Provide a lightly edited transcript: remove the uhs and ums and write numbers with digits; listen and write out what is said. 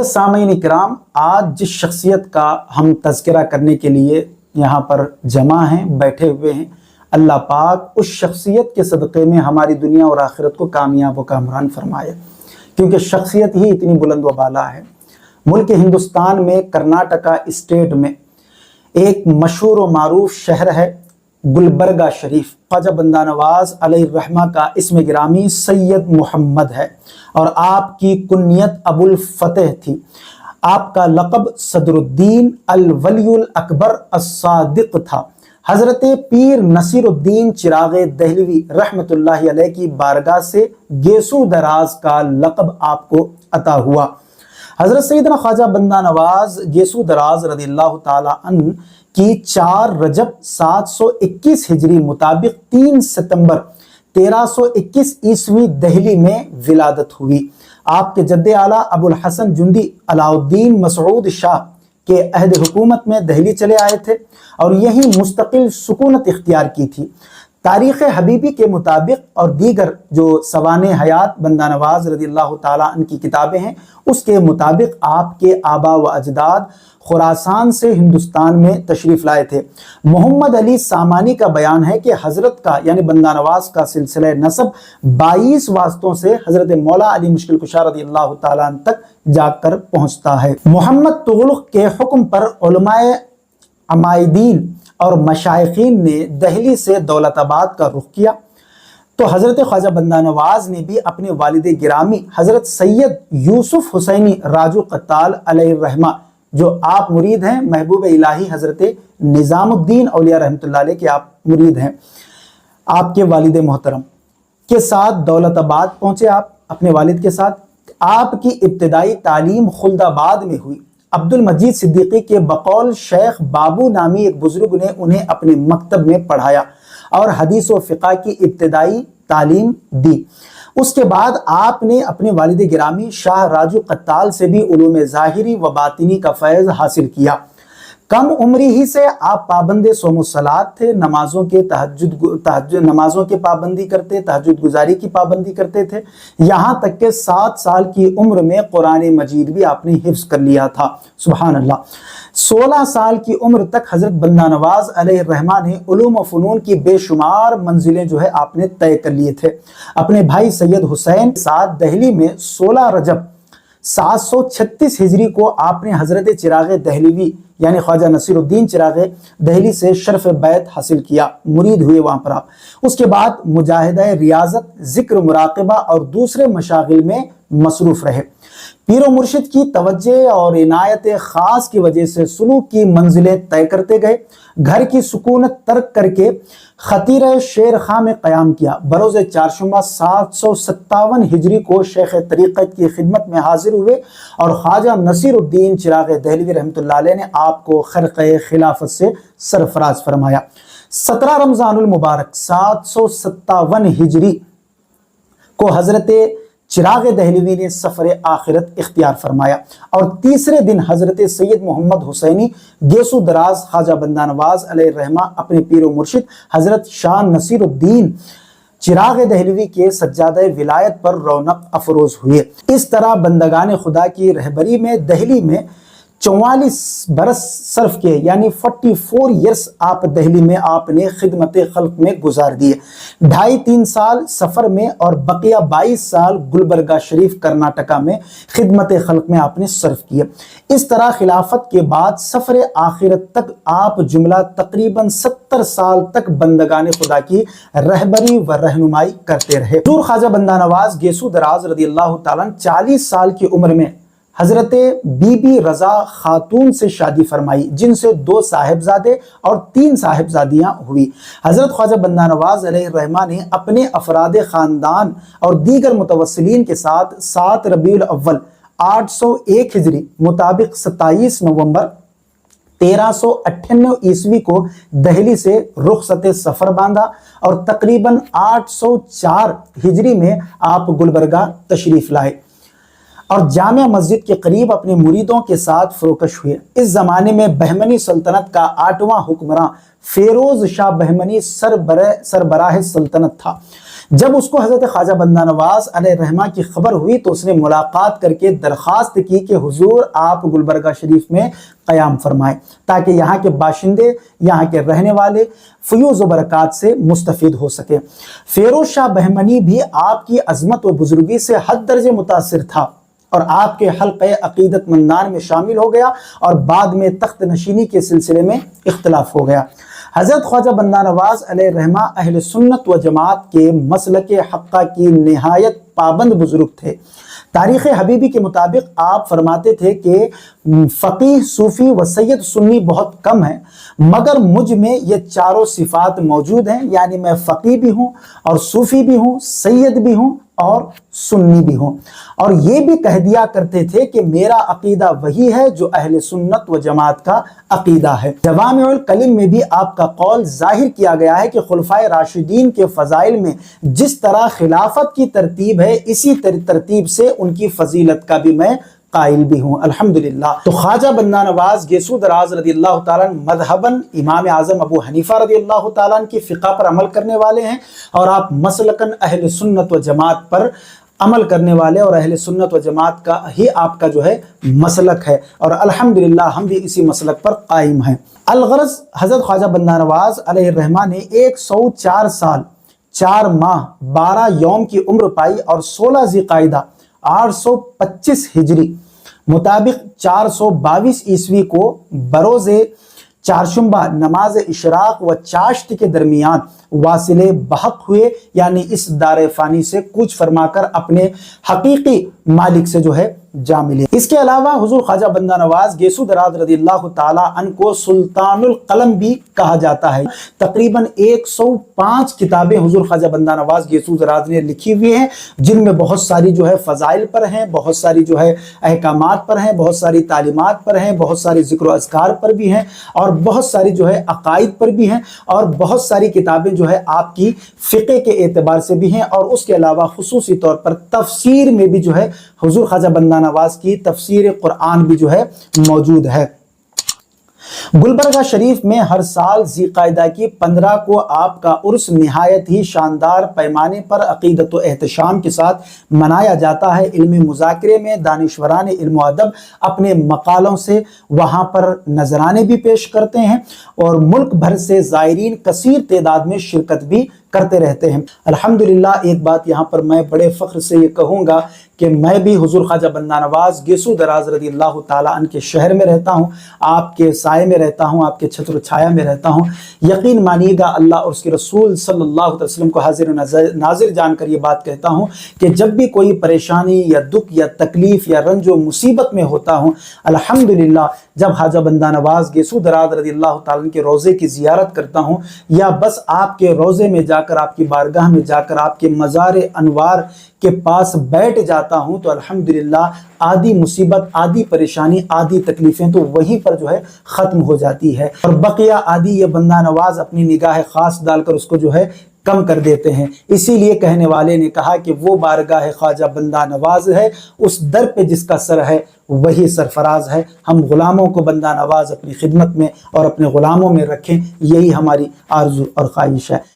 سامعین اکرام، آج جس شخصیت کا ہم تذکرہ کرنے کے لیے یہاں پر جمع ہیں، بیٹھے ہوئے ہیں، اللہ پاک اس شخصیت کے صدقے میں ہماری دنیا اور آخرت کو کامیاب و کامران فرمائے، کیونکہ شخصیت ہی اتنی بلند و بالا ہے۔ ملک ہندوستان میں کرناٹکا اسٹیٹ میں ایک مشہور و معروف شہر ہے گلبرگہ شریف۔ خواجہ بندہ نواز علیہ الرحمہ کا اسم گرامی سید محمد ہے اور آپ کی کنیت ابو الفتح تھی۔ آپ کا لقب صدر الدین الولی الاکبر الصادق تھا۔ حضرت پیر نصیر الدین چراغ دہلوی رحمۃ اللہ علیہ کی بارگاہ سے گیسو دراز کا لقب آپ کو عطا ہوا۔ حضرت سیدنا خواجہ بندہ نواز گیسو دراز رضی اللہ تعالی عنہ کی 4 رجب 721 ہجری مطابق 3 ستمبر 1321 عیسوی دہلی میں ولادت ہوئی۔ آپ کے جد اعلیٰ ابو الحسن جندی علاء الدین مسعود شاہ کے عہد حکومت میں دہلی چلے آئے تھے اور یہی مستقل سکونت اختیار کی تھی۔ تاریخ حبیبی کے مطابق اور دیگر جو سوانح حیات بندہ نواز رضی اللہ تعالیٰ عنہ کی کتابیں ہیں، اس کے مطابق آپ کے آبا و اجداد خراسان سے ہندوستان میں تشریف لائے تھے۔ محمد علی سامانی کا بیان ہے کہ حضرت کا یعنی بندہ نواز کا سلسلہ نسب 22 واسطوں سے حضرت مولا علی مشکل کشا رضی اللہ تعالیٰ عنہ تک جا کر پہنچتا ہے۔ محمد تغلق کے حکم پر علماء عمائدین اور مشائخین نے دہلی سے دولت آباد کا رخ کیا، تو حضرت خواجہ بندہ نواز نے بھی اپنے والد گرامی حضرت سید یوسف حسینی راجو قتال علیہ الرحمہ، جو آپ مرید ہیں محبوب الہی حضرت نظام الدین اولیاء رحمۃ اللہ علیہ کے آپ مرید ہیں، آپ کے والد محترم کے ساتھ دولت آباد پہنچے۔ آپ اپنے والد کے ساتھ آپ کی ابتدائی تعلیم خلد آباد میں ہوئی۔ عبد المجید صدیقی کے بقول شیخ بابو نامی ایک بزرگ نے انہیں اپنے مکتب میں پڑھایا اور حدیث و فقہ کی ابتدائی تعلیم دی۔ اس کے بعد آپ نے اپنے والد گرامی شاہ راجو قتال سے بھی علوم ظاہری و باطنی کا فیض حاصل کیا۔ کم عمری ہی سے آپ پابند صوم و صلات تھے، نمازوں کے پابندی کرتے، تہجد گزاری کی پابندی کرتے تھے، یہاں تک کہ 7 سال کی عمر میں قرآن مجید بھی آپ نے حفظ کر لیا تھا۔ سبحان اللہ۔ 16 سال کی عمر تک حضرت بندہ نواز علیہ الرحمہ نے علوم و فنون کی بے شمار منزلیں جو ہے آپ نے طے کر لیے تھے۔ اپنے بھائی سید حسین کے ساتھ دہلی میں 16 رجب 736 ہجری کو آپ نے حضرت چراغ دہلوی یعنی خواجہ نصیر الدین چراغ دہلی سے شرف بیعت حاصل کیا، مرید ہوئے وہاں پر آپ۔ اس کے بعد مجاہدہ ریاضت، ذکر، مراقبہ اور دوسرے مشاغل میں مصروف رہے۔ پیر و مرشد کی توجہ اور عنایت خاص کی وجہ سے سلوک کی منزلیں طے کرتے گئے۔ گھر کی سکونت ترک کر کے خطیر شیر خاں میں قیام کیا۔ بروز چہارشنبہ 757 ہجری کو شیخ طریقت کی خدمت میں حاضر ہوئے اور خواجہ نصیر الدین چراغ دہلوی رحمۃ اللہ علیہ نے آپ کو خرقہ خلافت سے سرفراز فرمایا۔ 17 رمضان المبارک 757 ہجری کو حضرت چراغ دہلوی نے سفر آخرت اختیار فرمایا اور تیسرے دن حضرت سید محمد حسینی گیسو دراز خواجہ بندہ نواز علیہ الرحمہ اپنے پیر و مرشد حضرت شاہ نصیر الدین چراغ دہلوی کے سجادہ ولایت پر رونق افروز ہوئے۔ اس طرح بندگان خدا کی رہبری میں دہلی میں 44 برس صرف کے یعنی 44 ایئرس آپ دہلی میں آپ نے خدمت خلق میں گزار دیے۔ 2.5-3 سال سفر میں اور بقیہ 22 سال گلبرگہ شریف کرناٹکا میں خدمت خلق میں آپ نے صرف کیے۔ اس طرح خلافت کے بعد سفر آخرت تک آپ جملہ تقریباً 70 سال تک بندگان خدا کی رہبری و رہنمائی کرتے رہے۔ حضور خواجہ بندہ نواز گیسو دراز رضی اللہ تعالیٰ 40 سال کی عمر میں حضرت بی بی رضا خاتون سے شادی فرمائی، جن سے 2 صاحبزادے اور 3 صاحبزادیاں ہوئی۔ حضرت خواجہ بندہ نواز علیہ الرحمہ نے اپنے افراد خاندان اور دیگر متوسلین کے ساتھ 7 ربیع الاول 801 ہجری مطابق 27 نومبر 1398 عیسوی کو دہلی سے رخصت سفر باندھا اور تقریباً 804 ہجری میں آپ گلبرگہ تشریف لائے اور جامع مسجد کے قریب اپنے مریدوں کے ساتھ فروکش ہوئے۔ اس زمانے میں بہمنی سلطنت کا 8واں حکمراں فیروز شاہ بہمنی سربراہ سلطنت تھا، جب اس کو حضرت خواجہ بندہ نواز علیہ الرحمہ کی خبر ہوئی تو اس نے ملاقات کر کے درخواست کی کہ حضور آپ گلبرگہ شریف میں قیام فرمائیں تاکہ یہاں کے باشندے، یہاں کے رہنے والے فیوز و برکات سے مستفید ہو سکے۔ فیروز شاہ بہمنی بھی آپ کی عظمت و بزرگی سے حد درجے متاثر تھا اور آپ کے حلقہ عقیدت مندان میں شامل ہو گیا اور بعد میں تخت نشینی کے سلسلے میں اختلاف ہو گیا۔ حضرت خواجہ بندہ نواز علیہ الرحمہ اہل سنت و جماعت کے مسلک حقہ کی نہایت پابند بزرگ تھے۔ تاریخ حبیبی کے مطابق آپ فرماتے تھے کہ فقیہ، صوفی و سید سنی بہت کم ہیں، مگر مجھ میں یہ چاروں صفات موجود ہیں، یعنی میں فقیہ بھی ہوں اور صوفی بھی ہوں، سید بھی ہوں اور سنی بھی ہوں۔ اور یہ بھی کہہ دیا کرتے تھے کہ میرا عقیدہ وہی ہے جو اہل سنت و جماعت کا عقیدہ ہے۔ جوامع الکلم میں بھی آپ کا قول ظاہر کیا گیا ہے کہ خلفائے راشدین کے فضائل میں جس طرح خلافت کی ترتیب ہے، اسی ترتیب سے ان کی فضیلت کا بھی میں قائل بھی ہوں، الحمدللہ۔ تو خواجہ بندہ نواز گیسو دراز رضی اللہ تعالیٰ مذہباً امام اعظم ابو حنیفہ رضی اللہ تعالیٰ کی فقہ پر عمل کرنے والے ہیں، اور آپ مسلکاً اہل سنت و جماعت پر عمل کرنے والے، اور اہل سنت و جماعت کا ہی آپ کا جو ہے مسلک ہے، اور الحمدللہ ہم بھی اسی مسلک پر قائم ہیں۔ الغرض حضرت خواجہ بندہ نواز علیہ الرحمہ نے 104 سال 4 ماہ 12 یوم کی عمر پائی اور 16 ذی القعدہ 825 ہجری مطابق 422 عیسوی کو بروز چارشنبہ نماز اشراق و چاشت کے درمیان واصل بحق ہوئے، یعنی اس دار فانی سے کوچ فرما کر اپنے حقیقی مالک سے جو ہے جا ملے۔ اس کے علاوہ حضور خواجہ بندہ نواز گیسو دراز رضی اللہ تعالیٰ عنہ کو سلطان القلم بھی کہا جاتا ہے۔ تقریباً 105 کتابیں حضور خواجہ بندہ نواز گیسو دراز نے لکھی ہوئی ہیں، جن میں بہت ساری جو ہے فضائل پر ہیں، بہت ساری جو ہے احکامات پر ہیں، بہت ساری تعلیمات پر ہیں، بہت ساری ذکر و اذکار پر بھی ہیں، اور بہت ساری جو ہے عقائد پر بھی ہیں، اور بہت ساری کتابیں جو ہے آپ کی فقہ کے اعتبار سے بھی ہیں، اور اس کے علاوہ خصوصی طور پر تفسیر میں بھی جو ہے حضور خواجہ بندہ نواز کی تفسیر قرآن بھی جو ہے موجود ہے۔ گلبرگہ شریف میں ہر سال ذی القعدہ کی 15 کو آپ کا عرس نہایت ہی شاندار پیمانے پر عقیدت و احتشام کے ساتھ منایا جاتا ہے۔ علم مذاکرے میں دانشوران علم و ادب اپنے مقالوں سے وہاں پر نذرانے بھی پیش کرتے ہیں، اور ملک بھر سے زائرین کثیر تعداد میں شرکت بھی کرتے رہتے ہیں۔ الحمدللہ ایک بات یہاں پر میں بڑے فخر سے یہ کہوں گا کہ میں بھی حضور خواجہ بندہ نواز گیسو دراز رضی اللہ تعالیٰ عنہ کے شہر میں رہتا ہوں، آپ کے سائے میں رہتا ہوں، آپ کے چھتر و چھایا میں رہتا ہوں۔ یقین مانیے گا اللہ اور اس کے رسول صلی اللہ علیہ وسلم کو حاضر و ناظر جان کر یہ بات کہتا ہوں کہ جب بھی کوئی پریشانی یا دکھ یا تکلیف یا رنج و مصیبت میں ہوتا ہوں، الحمدللہ جب خواجہ بندہ نواز گیسو دراز رضی اللہ تعالیٰ عنہ کے روضے کی زیارت کرتا ہوں، یا بس آپ کے روضے میں جا کر، آپ کی بارگاہ میں جا کر، آپ کے مزار انوار کے پاس بیٹھ جاتا ہوں، تو الحمدللہ آدھی مصیبت، آدھی پریشانی، آدھی تکلیفیں تو وہیں پر جو ہے ختم ہو جاتی ہے، اور بقیہ آدھی یہ بندہ نواز اپنی نگاہ خاص ڈال کر اس کو جو ہے کم کر دیتے ہیں۔ اسی لیے کہنے والے نے کہا کہ وہ بارگاہ خواجہ بندہ نواز ہے، اس در پہ جس کا سر ہے وہی سرفراز ہے۔ ہم غلاموں کو بندہ نواز اپنی خدمت میں اور اپنے غلاموں میں رکھیں، یہی ہماری آرزو اور خواہش ہے۔